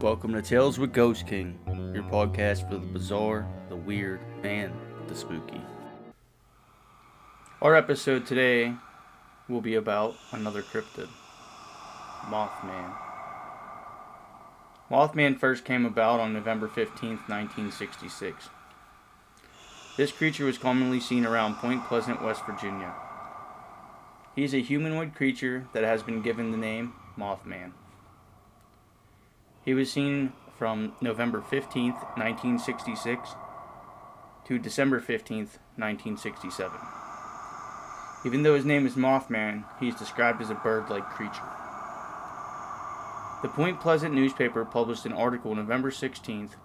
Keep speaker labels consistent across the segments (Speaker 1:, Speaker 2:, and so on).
Speaker 1: Welcome to Tales with Ghost King, your podcast for the bizarre, the weird, and the spooky. Our episode today will be about another cryptid, Mothman. Mothman first came about on November 15th, 1966. This creature was commonly seen around Point Pleasant, West Virginia. He is a humanoid creature that has been given the name Mothman. He was seen from November 15th, 1966 to December 15th, 1967. Even though his name is Mothman, he is described as a bird-like creature. The Point Pleasant newspaper published an article November 16th,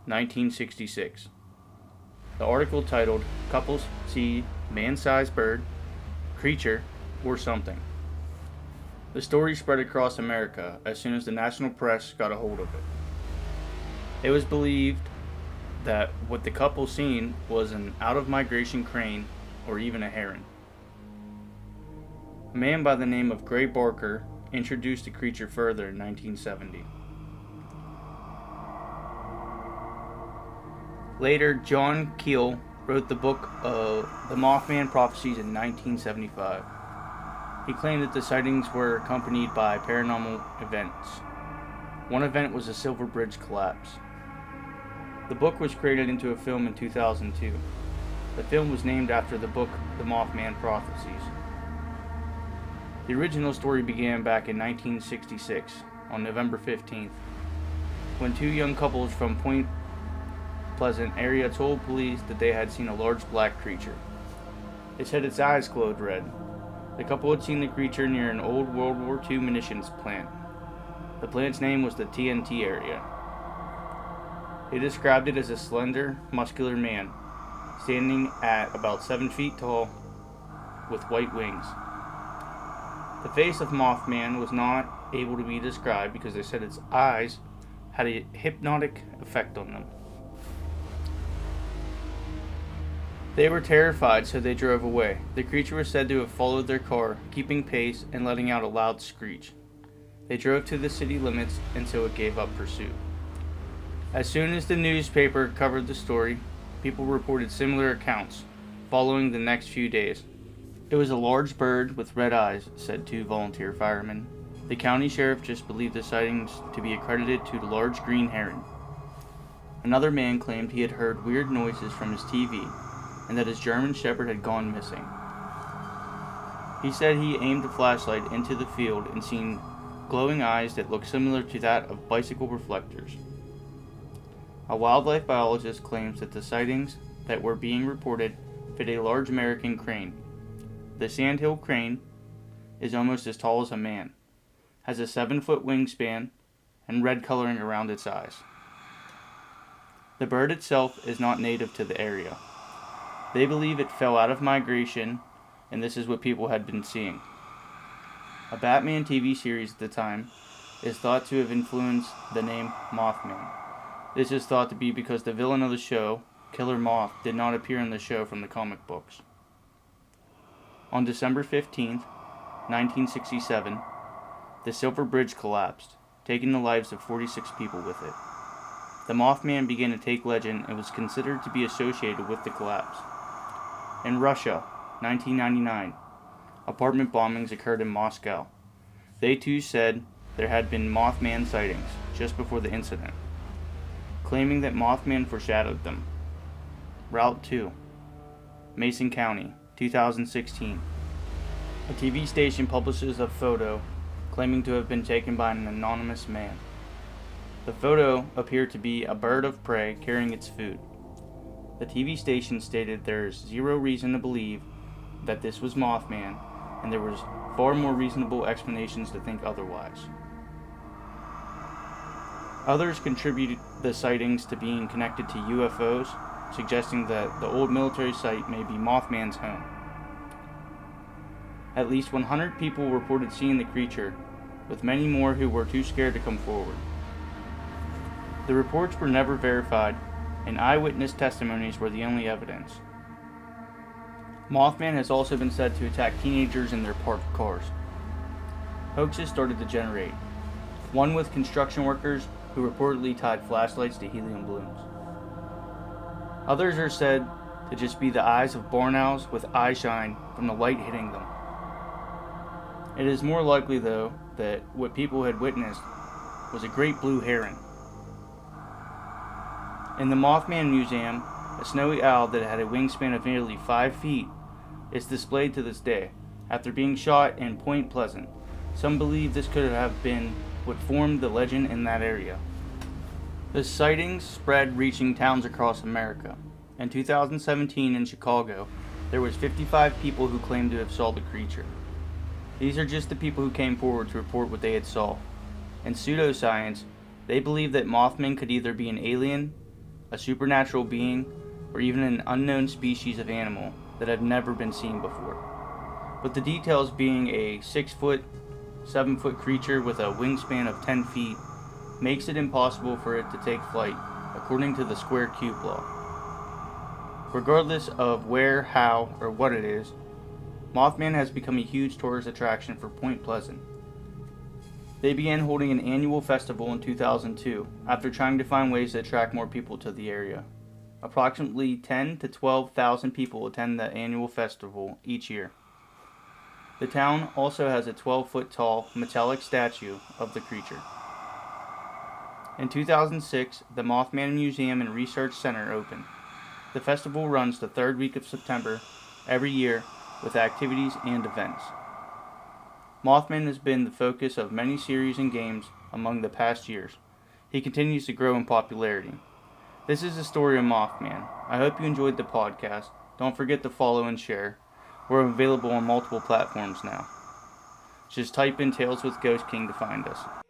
Speaker 1: 1966. The article titled, "Couples See Man-Sized Bird, Creature, or Something." The story spread across America as soon as the national press got a hold of it. It was believed that what the couple seen was an out-of-migration crane or even a heron. A man by the name of Gray Barker introduced the creature further in 1970. Later, John Keel wrote the book of The Mothman Prophecies in 1975. He claimed that the sightings were accompanied by paranormal events. One event was a Silver Bridge collapse. The book was created into a film in 2002. The film was named after the book The Mothman Prophecies. The original story began back in 1966, on November 15th, when two young couples from Point Pleasant area told police that they had seen a large black creature. They said its eyes glowed red. The couple had seen the creature near an old World War II munitions plant. The plant's name was the TNT area. They described it as a slender, muscular man, standing at about 7 feet tall, with white wings. The face of Mothman was not able to be described because they said its eyes had a hypnotic effect on them. They were terrified, so they drove away. The creature was said to have followed their car, keeping pace and letting out a loud screech. They drove to the city limits, and so it gave up pursuit. As soon as the newspaper covered the story, people reported similar accounts, following the next few days. "It was a large bird with red eyes," said two volunteer firemen. The county sheriff just believed the sightings to be accredited to the large green heron. Another man claimed he had heard weird noises from his TV, and that his German Shepherd had gone missing. He said he aimed a flashlight into the field and seen glowing eyes that looked similar to that of bicycle reflectors. A wildlife biologist claims that the sightings that were being reported fit a large American crane. The sandhill crane is almost as tall as a man, has a 7-foot wingspan, and red coloring around its eyes. The bird itself is not native to the area. They believe it fell out of migration, and this is what people had been seeing. A Batman TV series at the time is thought to have influenced the name Mothman. This is thought to be because the villain of the show, Killer Moth, did not appear in the show from the comic books. On December 15th, 1967, the Silver Bridge collapsed, taking the lives of 46 people with it. The Mothman began to take legend and was considered to be associated with the collapse. In Russia, 1999, apartment bombings occurred in Moscow. They too said there had been Mothman sightings just before the incident, claiming that Mothman foreshadowed them. Route 2, Mason County, 2016. A TV station publishes a photo claiming to have been taken by an anonymous man. The photo appeared to be a bird of prey carrying its food. The TV station stated there is zero reason to believe that this was Mothman, and there was far more reasonable explanations to think otherwise. Others contributed the sightings to being connected to UFOs, suggesting that the old military site may be Mothman's home. At least 100 people reported seeing the creature, with many more who were too scared to come forward. The reports were never verified, and eyewitness testimonies were the only evidence. Mothman has also been said to attack teenagers in their parked cars. Hoaxes started to generate. one with construction workers who reportedly tied flashlights to helium balloons. Others are said to just be the eyes of barn owls with eye shine from the light hitting them. It is more likely, though, that what people had witnessed was a great blue heron. In the Mothman Museum, a snowy owl that had a wingspan of nearly 5 feet is displayed to this day. After being shot in Point Pleasant, some believe this could have been what formed the legend in that area. The sightings spread, reaching towns across America. In 2017 in Chicago, there was 55 people who claimed to have saw the creature. These are just the people who came forward to report what they had saw. In pseudoscience, they believe that Mothman could either be an alien, a supernatural being, or even an unknown species of animal that had never been seen before. With the details being a 6-foot, 7-foot creature with a wingspan of 10 feet, makes it impossible for it to take flight, according to the square cube law. Regardless of where, how, or what it is, Mothman has become a huge tourist attraction for Point Pleasant. They began holding an annual festival in 2002 after trying to find ways to attract more people to the area. Approximately 10 to 12,000 people attend the annual festival each year. The town also has a 12-foot tall metallic statue of the creature. In 2006, the Mothman Museum and Research Center opened. The festival runs the third week of September every year with activities and events. Mothman has been the focus of many series and games among the past years. He continues to grow in popularity. This is the story of Mothman. I hope you enjoyed the podcast. Don't forget to follow and share. We're available on multiple platforms now. Just type in Tales with Ghost King to find us.